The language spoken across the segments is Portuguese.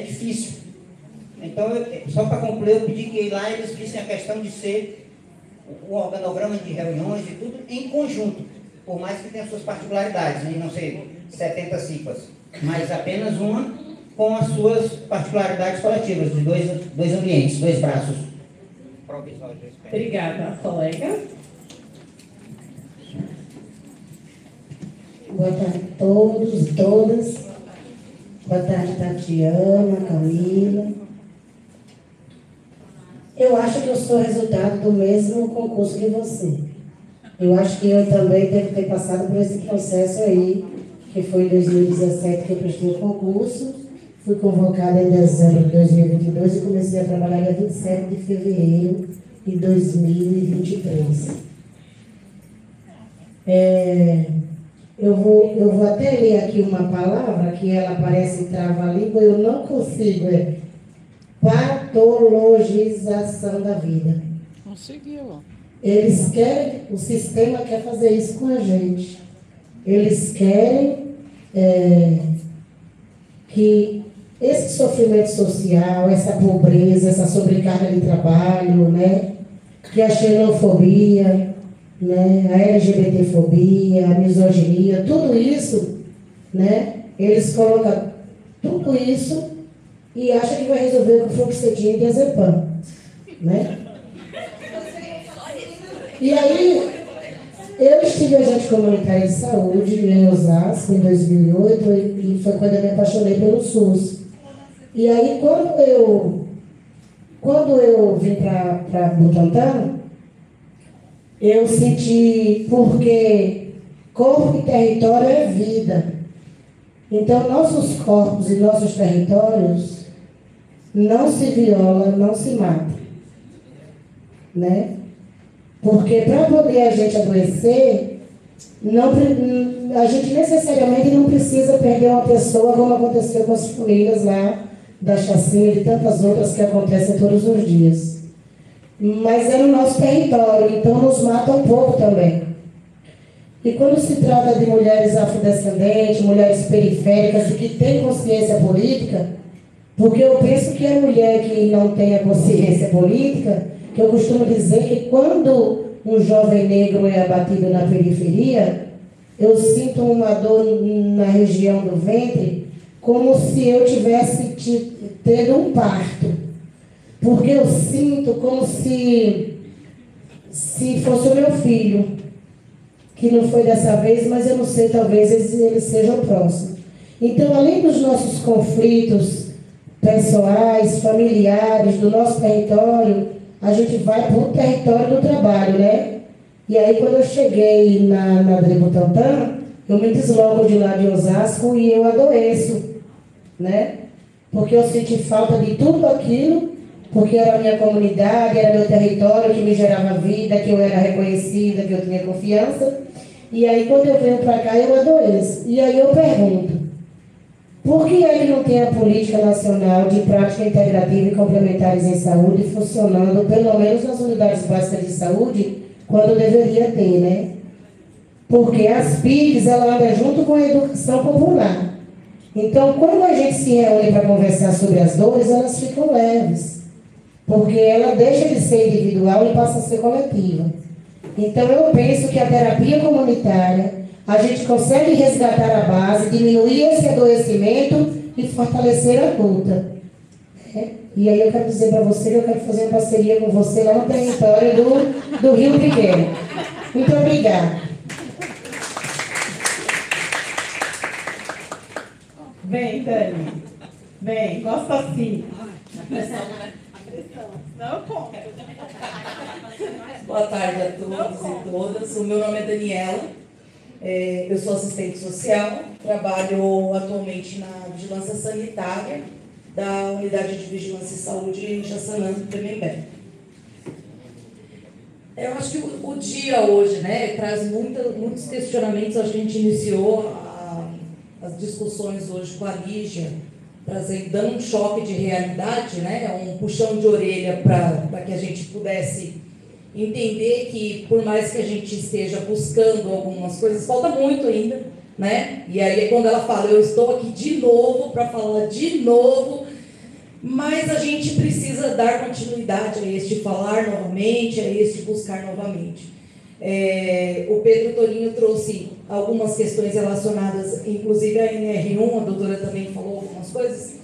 é difícil. Então, só para concluir, eu pedi que lá eles vissem a questão de ser o organograma de reuniões e tudo em conjunto, por mais que tenha suas particularidades, né? Não sei, 70 cifras, mas apenas uma com as suas particularidades coletivas, de dois ambientes, dois braços. Obrigada, colega. Boa tarde a todos e todas. Boa tarde, Tatiana, Camila. Eu acho que eu sou resultado do mesmo concurso que você. Eu acho que eu também devo ter passado por esse processo aí, que foi em 2017 que eu prestei o concurso. Fui convocada em dezembro de 2022 e comecei a trabalhar dia 27 de fevereiro de 2023. Eu vou até ler aqui uma palavra que ela parece trava-língua, eu não consigo. Patologização da vida. Conseguiu. Eles querem, o sistema quer fazer isso com a gente. Eles querem que esse sofrimento social, essa pobreza, essa sobrecarga de trabalho, né, que a xenofobia, né, a LGBTfobia, a misoginia, tudo isso, né, eles colocam tudo isso e acham que vai resolver com fluoxetina e diazepam, né? E aí, eu estive agente comunitário de saúde em Osasco, em 2008, e foi quando eu me apaixonei pelo SUS. E aí, quando eu vim para Butantã, eu senti, porque corpo e território é vida. Então, nossos corpos e nossos territórios não se violam, não se matam, né? Porque para poder a gente adoecer, a gente necessariamente não precisa perder uma pessoa, como aconteceu com as famílias lá da chacina e de tantas outras que acontecem todos os dias. Mas é no nosso território, então nos mata um pouco também. E quando se trata de mulheres afrodescendentes, mulheres periféricas e que têm consciência política, porque eu penso que a mulher que não tem a consciência política, que eu costumo dizer que quando um jovem negro é abatido na periferia, eu sinto uma dor na região do ventre, como se eu tivesse tendo um parto. Porque eu sinto como se fosse o meu filho, que não foi dessa vez, mas eu não sei, talvez ele seja o próximo. Então, além dos nossos conflitos pessoais, familiares, do nosso território, a gente vai para o território do trabalho, né? E aí, quando eu cheguei na Butantã, eu me desloco de lá de Osasco e eu adoeço, né? Porque eu senti falta de tudo aquilo, porque era a minha comunidade, era meu território que me gerava vida, que eu era reconhecida, que eu tinha confiança. E aí, quando eu venho para cá, eu adoeço. E aí eu pergunto, por que é que não tem a política nacional de prática integrativa e complementares em saúde funcionando, pelo menos nas unidades básicas de saúde, quando deveria ter, né? Porque as PICs, ela anda junto com a educação popular. Então, quando a gente se reúne para conversar sobre as dores, elas ficam leves. Porque ela deixa de ser individual e passa a ser coletiva. Então, eu penso que a terapia comunitária, a gente consegue resgatar a base, diminuir esse adoecimento e fortalecer a luta. E aí eu quero dizer para você que eu quero fazer uma parceria com você lá no território do Rio Pequeno. Muito obrigada. Vem, Dani. Vem, gosta assim. Não conta. Boa tarde a todos e todas. O meu nome é Daniela. Eu sou assistente social. Trabalho atualmente na vigilância sanitária da Unidade de Vigilância e Saúde em Jaçanã, Tremembé. Eu acho que o dia hoje, né, traz muitos questionamentos. Acho que a gente iniciou as discussões hoje com a Lígia, dando um choque de realidade, né, um puxão de orelha para que a gente pudesse entender que, por mais que a gente esteja buscando algumas coisas, falta muito ainda, né? E aí, quando ela fala, eu estou aqui de novo para falar de novo mas a gente precisa dar continuidade a este falar novamente, a este buscar novamente. O Pedro Torinho trouxe algumas questões relacionadas, inclusive a NR1, a doutora também falou algumas coisas,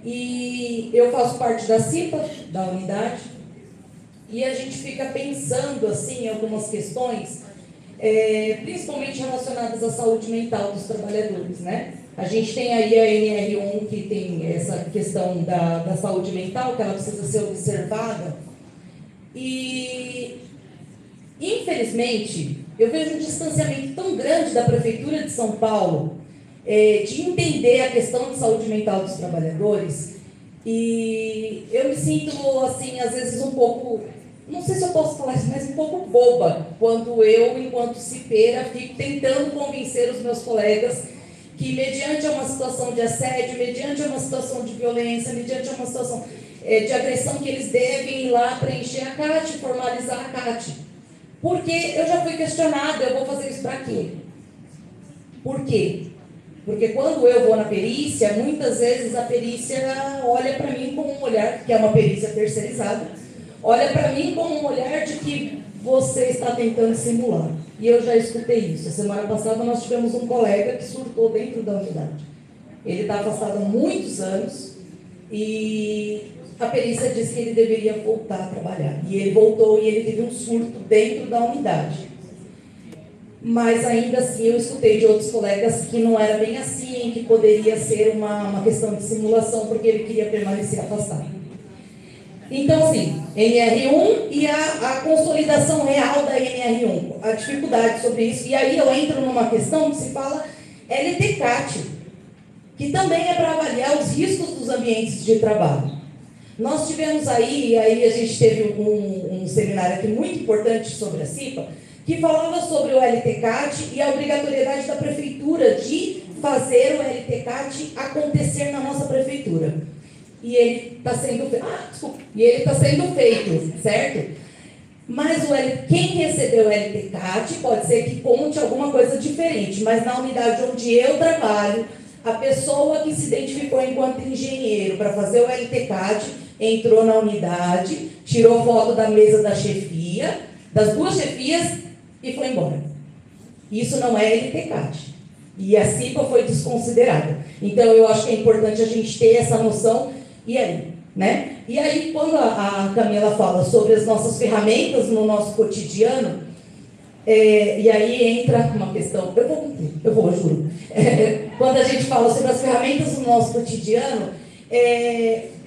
e eu faço parte da CIPA, da unidade, e a gente fica pensando assim, em algumas questões, principalmente relacionadas à saúde mental dos trabalhadores, né? A gente tem aí a NR1, que tem essa questão da saúde mental, que ela precisa ser observada, e infelizmente eu vejo um distanciamento tão grande da Prefeitura de São Paulo de entender a questão de saúde mental dos trabalhadores, e eu me sinto assim, às vezes um pouco, não sei se eu posso falar isso, mas um pouco boba, quando eu, enquanto cipeira, fico tentando convencer os meus colegas que, mediante uma situação de assédio, mediante uma situação de violência, mediante uma situação de agressão, que eles devem ir lá preencher a CAT, formalizar a CAT. Porque eu já fui questionada, eu vou fazer isso para quê? Por quê? Porque quando eu vou na perícia, muitas vezes a perícia olha para mim com um olhar, que é uma perícia terceirizada, olha para mim com um olhar de que você está tentando simular. E eu já escutei isso. A semana passada nós tivemos um colega que surtou dentro da unidade. Ele está afastado há muitos anos e a perícia disse que ele deveria voltar a trabalhar. E ele voltou e ele teve um surto dentro da unidade. Mas ainda assim eu escutei de outros colegas que não era bem assim, que poderia ser uma questão de simulação, porque ele queria permanecer afastado. Então, assim, NR1 e a consolidação real da NR1, a dificuldade sobre isso. E aí eu entro numa questão que se fala LTCAT, que também é para avaliar os riscos dos ambientes de trabalho. Nós tivemos aí a gente teve um seminário aqui muito importante sobre a CIPA, que falava sobre o LTCAT e a obrigatoriedade da prefeitura de fazer o LTCAT acontecer na nossa prefeitura. E ele está sendo feito, certo? Mas quem recebeu o LTCAT pode ser que conte alguma coisa diferente, mas na unidade onde eu trabalho, a pessoa que se identificou enquanto engenheiro para fazer o LTCAT entrou na unidade, tirou foto da mesa da chefia, das duas chefias e foi embora. Isso não é LTCAT. E a CIPA foi desconsiderada. Então eu acho que é importante a gente ter essa noção. E aí, né? E aí, quando a Camila fala sobre as nossas ferramentas no nosso cotidiano, e aí entra uma questão, eu vou, juro. Quando a gente fala sobre as ferramentas no nosso cotidiano,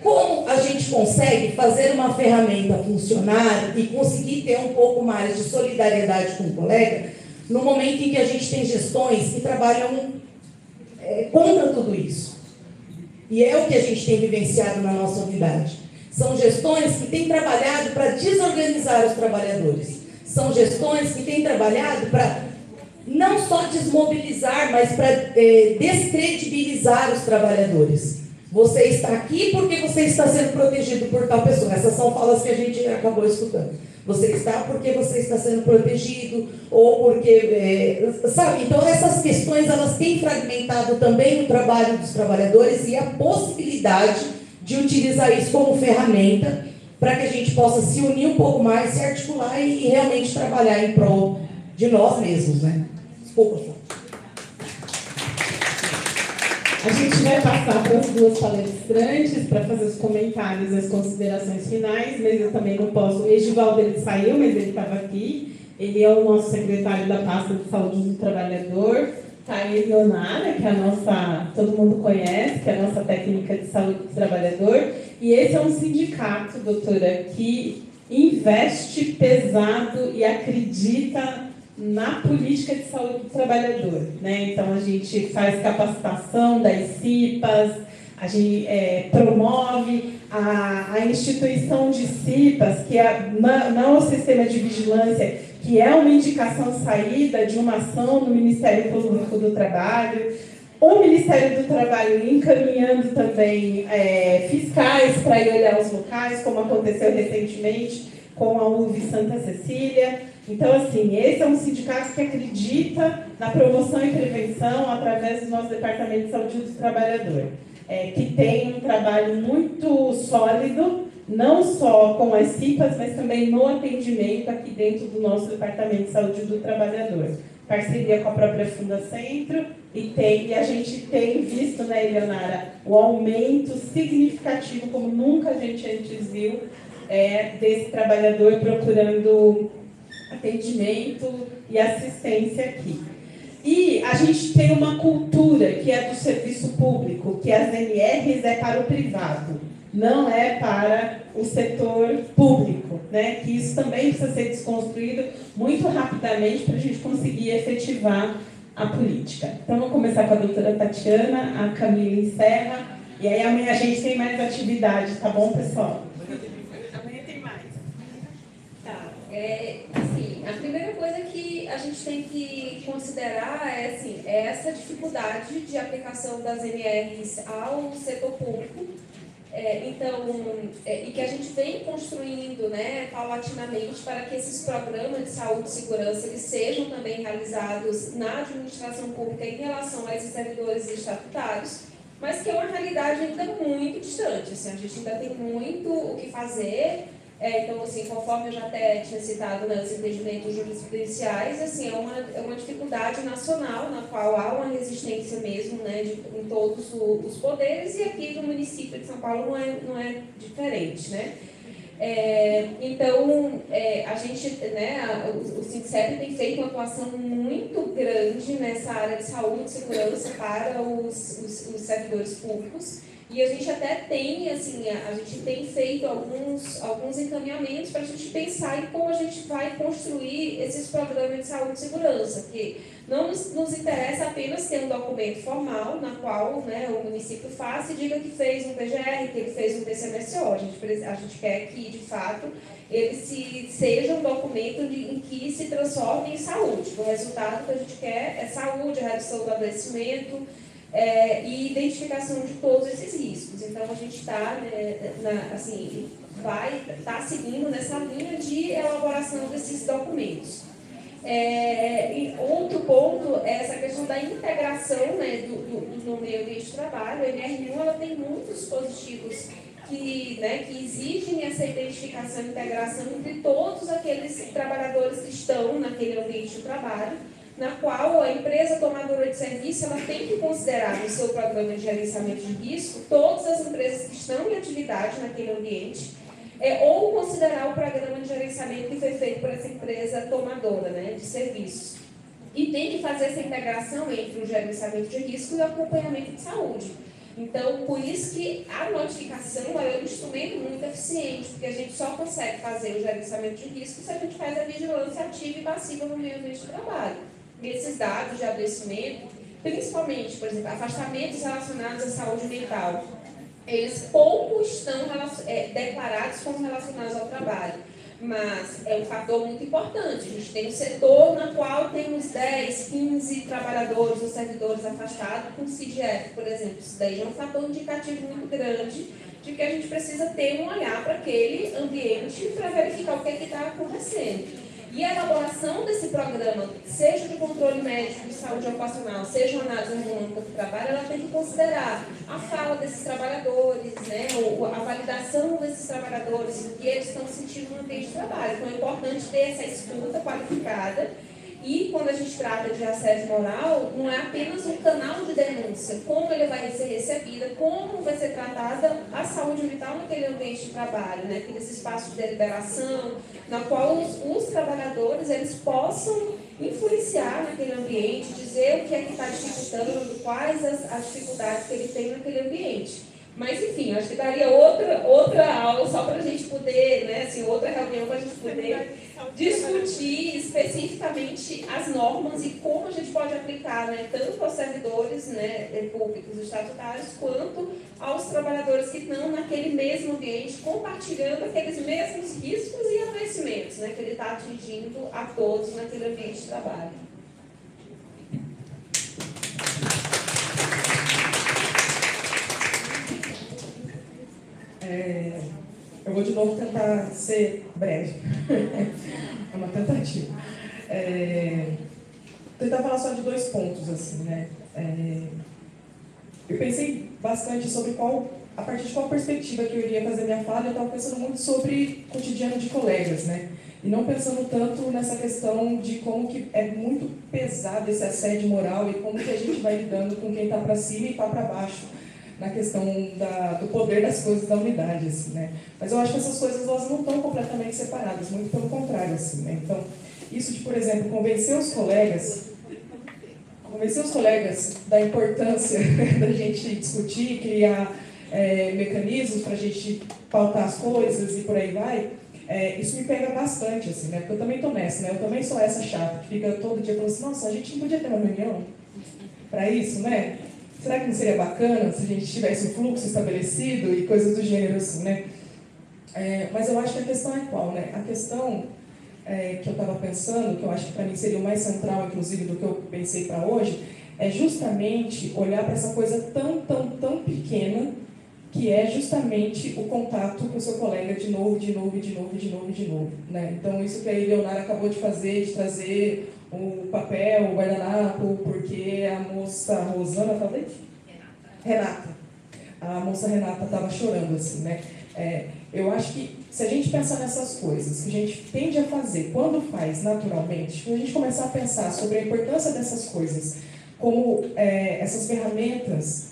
como a gente consegue fazer uma ferramenta funcionar e conseguir ter um pouco mais de solidariedade com o colega, no momento em que a gente tem gestões que trabalham contra tudo isso. E é o que a gente tem vivenciado na nossa unidade. São gestões que têm trabalhado para desorganizar os trabalhadores. São gestões que têm trabalhado para não só desmobilizar, mas para descredibilizar os trabalhadores. Você está aqui porque você está sendo protegido por tal pessoa. Essas são falas que a gente acabou escutando. Você está porque você está sendo protegido, ou porque... sabe? Então, essas questões, elas têm fragmentado também o trabalho dos trabalhadores e a possibilidade de utilizar isso como ferramenta para que a gente possa se unir um pouco mais, se articular e realmente trabalhar em prol de nós mesmos, né? Desculpa, Flávia. A gente vai passar para as duas palestrantes para fazer os comentários e as considerações finais, mas eu também não posso... O Egivaldo, ele saiu, mas ele estava aqui. Ele é o nosso secretário da pasta de saúde do trabalhador. Está a Eleonara, que é a nossa... todo mundo conhece, que é a nossa técnica de saúde do trabalhador. E esse é um sindicato, doutora, que investe pesado e acredita na política de saúde do trabalhador, né? Então, a gente faz capacitação das CIPAs, a gente promove a instituição de CIPAs, que não o sistema de vigilância, que é uma indicação saída de uma ação no Ministério Público do Trabalho, o Ministério do Trabalho encaminhando também fiscais para ir olhar os locais, como aconteceu recentemente com a UV Santa Cecília. Então, assim, esse é um sindicato que acredita na promoção e prevenção através do nosso Departamento de Saúde do Trabalhador. que tem um trabalho muito sólido, não só com as CIPAs, mas também no atendimento aqui dentro do nosso Departamento de Saúde do Trabalhador. Parceria com a própria Fundacentro, e a gente tem visto, né, Eleonara, o aumento significativo, como nunca a gente antes viu, desse trabalhador procurando atendimento e assistência aqui. E a gente tem uma cultura que é do serviço público, que as NRs é para o privado, não é para o setor público, né? Que isso também precisa ser desconstruído muito rapidamente para a gente conseguir efetivar a política. Então, vamos começar com a doutora Tatiana, a Camila encerra, e aí amanhã a gente tem mais atividade, tá bom, pessoal? Amanhã tem mais. Tá, assim, a primeira coisa que a gente tem que considerar é essa dificuldade de aplicação das NRs ao setor público. E que a gente vem construindo, né, paulatinamente para que esses programas de saúde e segurança eles sejam também realizados na administração pública em relação a esses servidores estatutários, mas que é uma realidade ainda muito distante. Assim, a gente ainda tem muito o que fazer. Então, assim, conforme eu já até tinha citado nos entendimentos jurisprudenciais, assim, é uma dificuldade nacional na qual há uma resistência mesmo, né, em todos os poderes, e aqui no município de São Paulo não é diferente, né? A gente, né, o Sincep tem feito uma atuação muito grande nessa área de saúde e segurança para os servidores públicos. E a gente até tem, assim, a gente tem feito alguns encaminhamentos para a gente pensar em como a gente vai construir esses programas de saúde e segurança, porque não nos interessa apenas ter um documento formal, na qual, né, o município faça e diga que fez um PGR, que ele fez um TCMSO. A gente quer que, de fato, ele seja um documento em que se transforme em saúde. O resultado que a gente quer é saúde, redução do adoecimento, e identificação de todos esses riscos. Então, a gente está, vai estar seguindo nessa linha de elaboração desses documentos. E outro ponto é essa questão da integração, né, no meio ambiente de trabalho. A NR1 ela tem muitos dispositivos que exigem essa identificação e integração entre todos aqueles trabalhadores que estão naquele ambiente de trabalho, na qual a empresa tomadora de serviço ela tem que considerar no seu programa de gerenciamento de risco todas as empresas que estão em atividade naquele ambiente, ou considerar o programa de gerenciamento que foi feito por essa empresa tomadora, né, de serviços. E tem que fazer essa integração entre o gerenciamento de risco e o acompanhamento de saúde. Então, por isso que a notificação é um instrumento muito eficiente, porque a gente só consegue fazer o gerenciamento de risco se a gente faz a vigilância ativa e passiva no meio ambiente de trabalho. Esses dados de adoecimento, principalmente, por exemplo, afastamentos relacionados à saúde mental, eles pouco estão declarados como relacionados ao trabalho, mas é um fator muito importante. A gente tem um setor na qual temos 10, 15 trabalhadores ou servidores afastados com CIGF, por exemplo. Isso daí é um fator indicativo muito grande de que a gente precisa ter um olhar para aquele ambiente para verificar o que é que está acontecendo. E a elaboração desse programa, seja de controle médico de saúde ocupacional, seja uma análise ergonômica do trabalho, ela tem que considerar a fala desses trabalhadores, né, a validação desses trabalhadores, o que eles estão sentindo no ambiente de trabalho. Então é importante ter essa escuta qualificada. E quando a gente trata de assédio moral, não é apenas um canal de denúncia, como ele vai ser recebida, como vai ser tratada a saúde mental naquele ambiente de trabalho, né? Aqueles espaços de deliberação, na qual os trabalhadores eles possam influenciar naquele ambiente, dizer o que é que está dificultando, quais as dificuldades que ele tem naquele ambiente. Mas, enfim, acho que daria outra aula só para a gente poder, né, assim, outra reunião para a gente poder discutir especificamente as normas e como a gente pode aplicar, né, tanto aos servidores, né, públicos estatutários, quanto aos trabalhadores que estão naquele mesmo ambiente, compartilhando aqueles mesmos riscos e adoecimentos, né, que ele está atingindo a todos naquele ambiente de trabalho. Eu vou de novo tentar ser breve. É uma tentativa. Tentar falar só de 2 pontos, assim, né? Eu pensei bastante sobre a partir de qual perspectiva que eu iria fazer minha fala. Eu estava pensando muito sobre cotidiano de colegas, né? E não pensando tanto nessa questão de como que é muito pesado esse assédio moral e como que a gente vai lidando com quem está para cima e está para baixo, na questão do poder das coisas da unidade, assim, né? Mas eu acho que essas coisas elas não estão completamente separadas, muito pelo contrário, assim, né? Então, isso de, por exemplo, convencer os colegas da importância da gente discutir, criar mecanismos para a gente pautar as coisas e por aí vai, isso me pega bastante, assim, né? Porque eu também estou nessa, né? Eu também sou essa chata que fica todo dia falando assim, nossa, a gente não podia ter uma reunião para isso, né? Será que não seria bacana se a gente tivesse um fluxo estabelecido e coisas do gênero assim, né? Mas eu acho que a questão é qual, né? A questão que eu estava pensando, que eu acho que para mim seria o mais central, inclusive, do que eu pensei para hoje, é justamente olhar para essa coisa tão pequena, que é justamente o contato com o seu colega de novo, né? Então, isso que a Eleonara acabou de fazer, de trazer o papel, o guardanapo, porque a moça Rosana, talvez? Renata. A moça Renata estava chorando, assim, né? Eu acho que se a gente pensar nessas coisas que a gente tende a fazer, quando faz naturalmente, quando a gente começar a pensar sobre a importância dessas coisas, como essas ferramentas.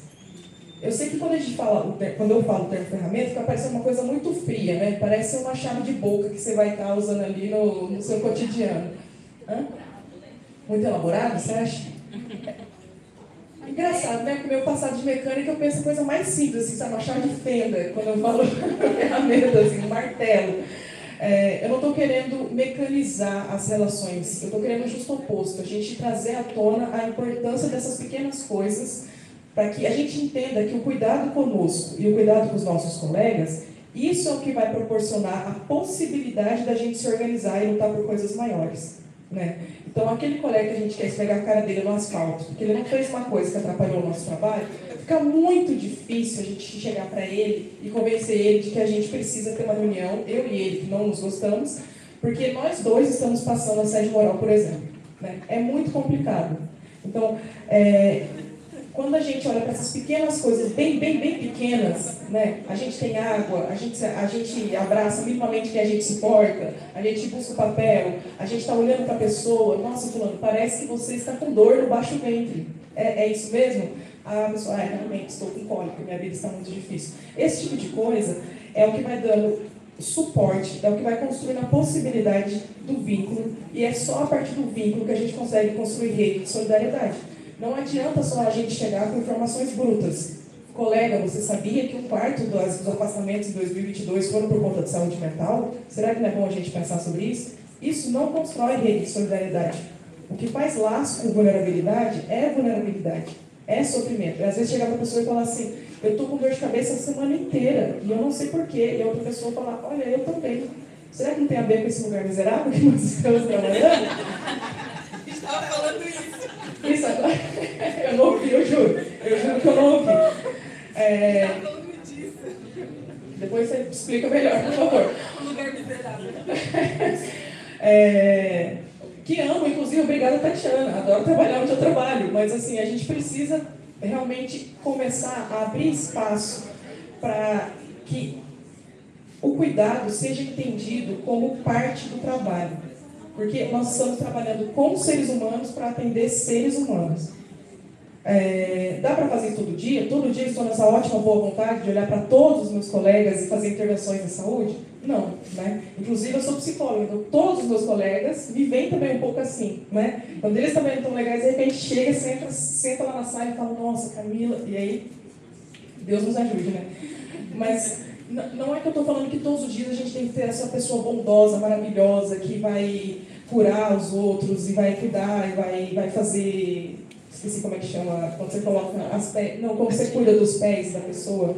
Eu sei que quando eu falo o termo ferramenta, fica parecendo uma coisa muito fria, né? Parece uma chave de boca que você vai estar usando ali no seu cotidiano. Hã? Muito elaborado, você acha? Engraçado, né? Porque o meu passado de mecânica eu penso a coisa mais simples, assim, sabe? Uma chave de fenda, quando eu falo ferramenta, assim, um martelo. Eu não estou querendo mecanizar as relações, eu estou querendo justo o oposto, a gente trazer à tona a importância dessas pequenas coisas para que a gente entenda que o cuidado conosco e o cuidado com os nossos colegas, isso é o que vai proporcionar a possibilidade da gente se organizar e lutar por coisas maiores, né? Então, aquele colega que a gente quer esfregar a cara dele no asfalto, porque ele não fez uma coisa que atrapalhou o nosso trabalho, fica muito difícil a gente chegar para ele e convencer ele de que a gente precisa ter uma reunião, eu e ele, que não nos gostamos, porque nós dois estamos passando assédio moral, por exemplo, né? É muito complicado. Então, quando a gente olha para essas pequenas coisas, bem pequenas, né? A gente tem água, a gente abraça minimamente quem a gente suporta, a gente busca o papel, a gente está olhando para a pessoa, nossa, fulano, parece que você está com dor no baixo ventre. É isso mesmo? A pessoa, realmente, estou com cólica, minha vida está muito difícil. Esse tipo de coisa é o que vai dando suporte, é o que vai construindo a possibilidade do vínculo, e é só a partir do vínculo que a gente consegue construir rede de solidariedade. Não adianta só a gente chegar com informações brutas. Colega, você sabia que 1/4 dos afastamentos em 2022 foram por conta de saúde mental? Será que não é bom a gente pensar sobre isso? Isso não constrói rede de solidariedade. O que faz laço com vulnerabilidade, é sofrimento. E às vezes chegar para a pessoa e falar assim, eu estou com dor de cabeça a semana inteira e eu não sei porquê. E a outra pessoa falar, olha, eu também. Será que não tem a ver com esse lugar miserável que nós estamos trabalhando? Estava falando isso. Isso agora, eu não ouvi, eu juro que eu não ouvi. Depois você explica melhor, por favor. Um lugar miserável. Que amo, inclusive, obrigada, Tatiana. Adoro trabalhar onde eu trabalho, mas assim, a gente precisa realmente começar a abrir espaço para que o cuidado seja entendido como parte do trabalho. Porque nós estamos trabalhando com seres humanos para atender seres humanos. Dá para fazer todo dia? Todo dia estou nessa ótima boa vontade de olhar para todos os meus colegas e fazer intervenções na saúde? Não, né? Inclusive eu sou psicóloga, então todos os meus colegas me veem também um pouco assim, né? Quando eles também não estão legais, de repente chega, senta lá na sala e fala, nossa, Camila, e aí, Deus nos ajude, né? Mas não é que eu estou falando que todos os dias a gente tem que ter essa pessoa bondosa, maravilhosa, que vai curar os outros e vai cuidar e vai fazer... Esqueci como é que chama, quando você coloca as pés... Não, quando você cuida dos pés da pessoa.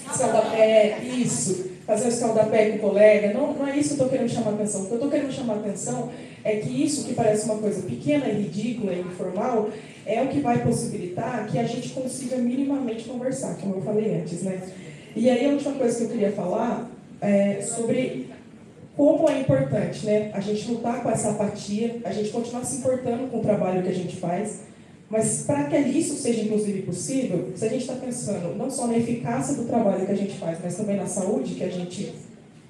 Escaldapé, isso. Fazer o escaldapé com o colega. Não é isso que eu estou querendo chamar a atenção. O que eu estou querendo chamar a atenção é que isso que parece uma coisa pequena, ridícula e informal, é o que vai possibilitar que a gente consiga minimamente conversar, como eu falei antes, né? E aí a última coisa que eu queria falar é sobre como é importante, né, a gente lutar com essa apatia, a gente continuar se importando com o trabalho que a gente faz, Mas para que isso seja, inclusive, possível, se a gente está pensando não só na eficácia do trabalho que a gente faz, mas também na saúde que a gente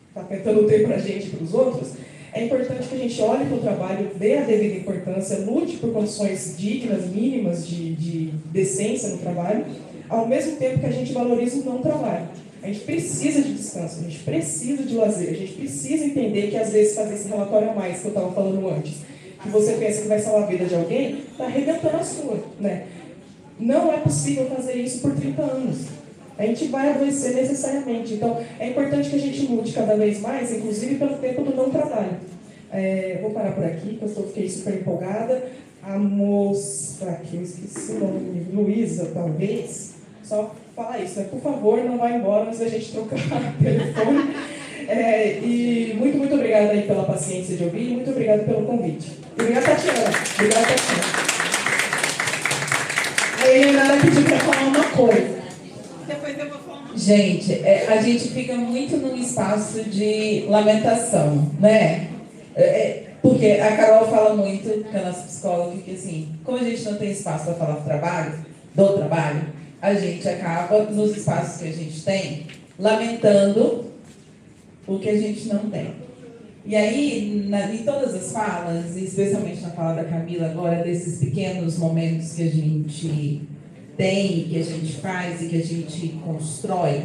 está tentando ter para a gente e para os outros, é importante que a gente olhe para o trabalho, dê a devida importância, lute por condições dignas, mínimas de decência no trabalho, ao mesmo tempo que a gente valoriza o não trabalho. A gente precisa de descanso, a gente precisa de lazer, a gente precisa entender que às vezes fazer esse relatório a mais que eu estava falando antes, que você pensa que vai salvar a vida de alguém, está arrebentando a sua, né? Não é possível fazer isso por 30 anos. A gente vai adoecer necessariamente. Então, é importante que a gente lute cada vez mais, inclusive pelo tempo do não trabalho. Vou parar por aqui, porque eu fiquei super empolgada. A moça, que eu esqueci o nome, Luísa, talvez, só falar isso, né? Por favor, não vá embora antes da gente trocar o telefone. E muito obrigada aí pela paciência de ouvir e muito obrigada pelo convite. E obrigada, Tatiana. Obrigada, Tatiana. A Helena pediu para falar uma coisa. Depois eu vou falar uma coisa. Gente, a gente fica muito num espaço de lamentação, né? Porque a Carol fala muito, que é a nossa psicóloga, que assim, como a gente não tem espaço para falar do trabalho, a gente acaba, nos espaços que a gente tem, lamentando o que a gente não tem. E aí, em todas as falas, especialmente na fala da Camila agora, desses pequenos momentos que a gente tem, que a gente faz e que a gente constrói,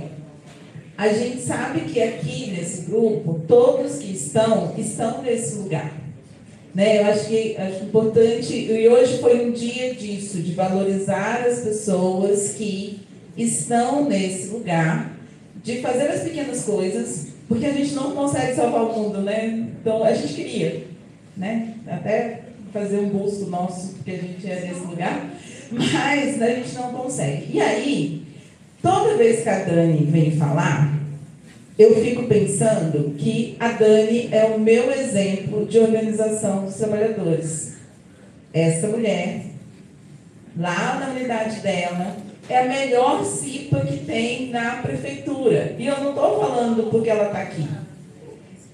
a gente sabe que aqui nesse grupo, todos que estão nesse lugar. Né? Eu acho importante, e hoje foi um dia disso, de valorizar as pessoas que estão nesse lugar, de fazer as pequenas coisas, porque a gente não consegue salvar o mundo, né? Então, a gente queria, né? Até fazer um busto nosso, porque a gente é nesse lugar, mas a gente não consegue. E aí, toda vez que a Dani vem falar, eu fico pensando que a Dani é o meu exemplo de organização dos trabalhadores. Essa mulher, lá na unidade dela, é a melhor CIPA que tem na prefeitura. E eu não estou falando porque ela está aqui.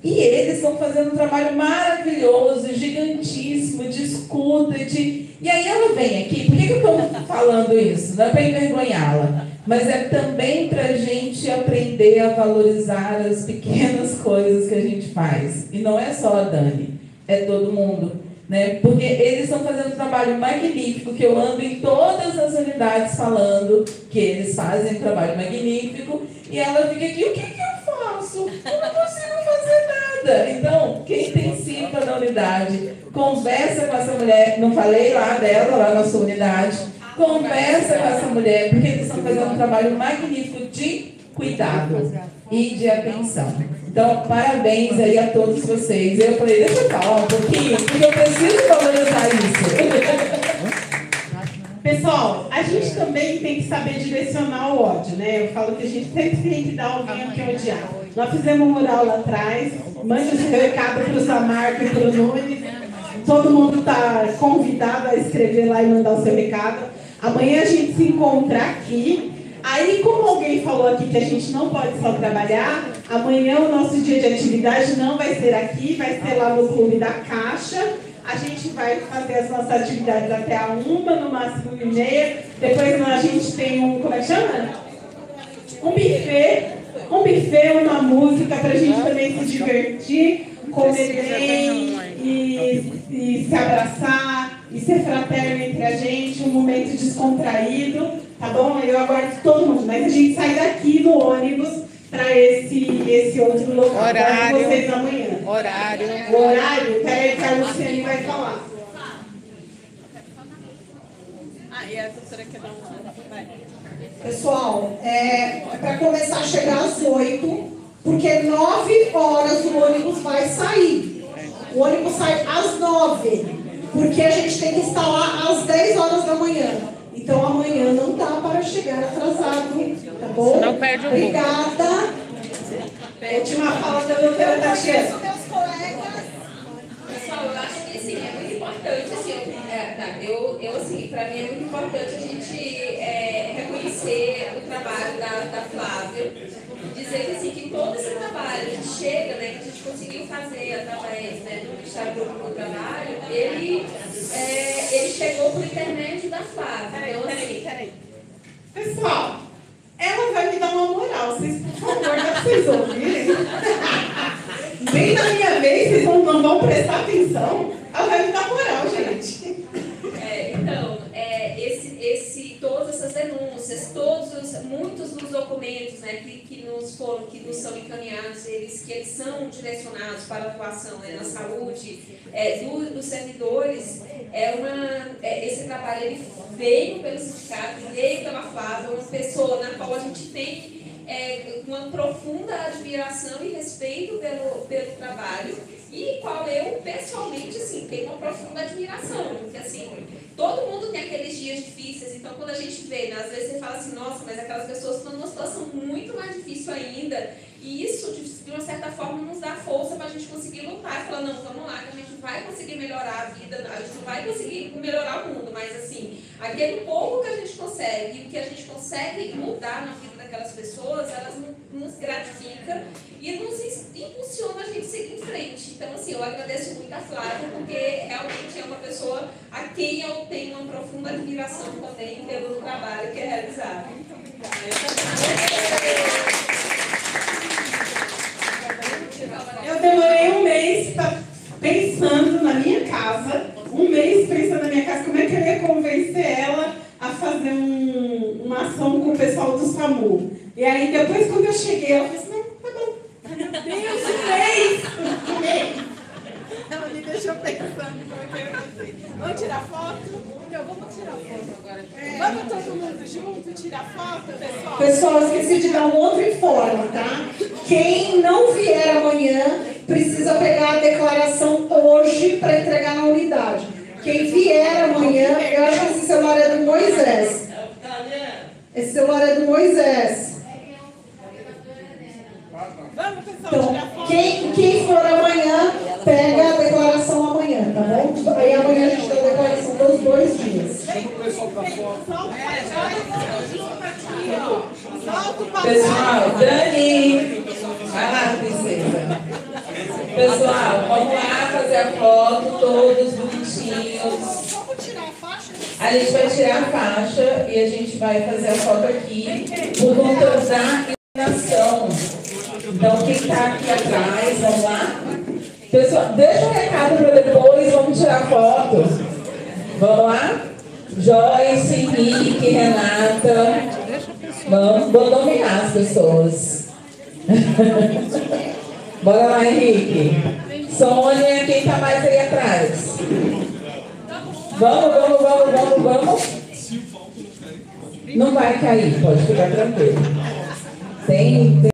E eles estão fazendo um trabalho maravilhoso, gigantíssimo, de escuta, E aí ela vem aqui, por que eu estou falando isso? Não é para envergonhá-la, mas é também para a gente aprender a valorizar as pequenas coisas que a gente faz. E não é só a Dani, é todo mundo. Né? Porque eles estão fazendo um trabalho magnífico, que eu ando em todas as unidades falando que eles fazem um trabalho magnífico, e ela fica aqui, o que eu faço? Eu não consigo fazer nada. Então, quem tem CIPA na unidade, conversa com essa mulher, não falei lá dela, lá na sua unidade, conversa com essa mulher, porque eles estão fazendo um trabalho magnífico de cuidado e de atenção. Então, parabéns aí a todos vocês. Eu falei, deixa eu falar um pouquinho, porque eu preciso valorizar isso. Pessoal, a gente também tem que saber direcionar o ódio, né? Eu falo que a gente sempre tem que dar alguém a quem odiar. Nós fizemos um mural lá atrás, mande o seu recado para o Samarco e para o Nunes. Todo mundo está convidado a escrever lá e mandar o seu recado. Amanhã a gente se encontra aqui. Aí, como alguém falou aqui que a gente não pode só trabalhar, amanhã o nosso dia de atividade não vai ser aqui, vai ser lá no Clube da Caixa. A gente vai fazer as nossas atividades até a 1, no máximo 1h30. Depois a gente tem como é que chama? Um buffet, uma música para a gente também se divertir, comer bem e se abraçar e ser fraterno entre a gente, um momento descontraído. Tá bom? Eu aguardo todo mundo, mas a gente sai daqui no ônibus para esse outro local. Horário. Vocês amanhã. Horário. O horário? Peraí que a Luciane vai falar. E a doutora quer dar uma... Vai. Pessoal, para começar a chegar às 8, porque 9 horas o ônibus vai sair. O ônibus sai às 9, porque a gente tem que estar lá às 10 horas da manhã. Então, amanhã não dá para chegar atrasado, tá bom? Não perde o rumo. Obrigada. Última fala da doutora Tatiana. Pessoal, eu acho que assim, é muito importante, assim, para mim é muito importante a gente reconhecer o trabalho da Flávia, dizer que, assim, que todo esse trabalho a gente chega, né, que a gente conseguiu fazer através, né, do Ministério Público do Trabalho, ele chegou por intermédio da pessoal, ela vai me dar uma moral. Vocês, por favor, dá pra vocês ouvirem. Bem na minha vez, vocês não vão prestar atenção. Ela vai me dar moral, gente. Então, todas essas denúncias, muitos dos documentos, né, que nos são encaminhados, que eles são direcionados para a atuação, né, na saúde dos servidores, esse trabalho ele veio pelo sindicato, veio pela Flávia, uma pessoa na qual a gente tem uma profunda admiração e respeito pelo trabalho, e qual eu, pessoalmente, assim, tenho uma profunda admiração, porque, assim, todo mundo tem aqueles dias difíceis, então, quando a gente vê, né, às vezes você fala assim, nossa, mas aquelas pessoas estão numa situação muito mais difícil ainda, e isso, de uma certa forma, nos dá força para a gente conseguir lutar, e falar, não, vamos lá, que a gente vai conseguir melhorar a vida, a gente vai conseguir melhorar o mundo, mas, assim, aquele pouco que a gente consegue, e o que a gente consegue mudar na vida daquelas pessoas, elas nos gratificam e nos impulsionam a gente seguir em frente. Então, assim, eu agradeço muito a Flávia, porque realmente é uma pessoa a quem eu tenho uma profunda admiração também pelo trabalho que é realizado. Eu demorei um mês pensando na minha casa, como é que eu ia convencer ela a fazer uma ação com o pessoal do SAMU. E aí, depois, quando eu cheguei, ela falou assim, não, tá bom. Meu Deus, um mês! Ela me deixou pensando como é que eu ia fazer. Vamos tirar foto? Então, vamos tirar foto agora. Vamos todo mundo junto tirar foto, pessoal? Pessoal, eu esqueci de dar um outro informe, tá? Quem não vier amanhã precisa pegar a declaração hoje para entregar na unidade. Quem vier amanhã, eu acho que esse celular é do Moisés. Esse celular é do Moisés. Vamos, pessoal, Então, tirar foto. quem for amanhã, pega a declaração amanhã, tá bom? Aí amanhã a gente dá a declaração dos 2 dias. Solta o papai. Pessoal, Dani, vai lá, princesa. Pessoal, vamos lá fazer a foto, todos bonitinhos. A gente vai tirar a faixa e a gente vai fazer a foto aqui por conta da iluminação. Então, quem está aqui atrás, vamos lá. Pessoal, deixa um recado para depois, vamos tirar foto. Vamos lá? Joyce, Henrique, Renata. Vamos dominar as pessoas. Bora lá, Henrique. Sônia, quem está mais aí atrás? Vamos. Não vai cair, pode ficar tranquilo. Tem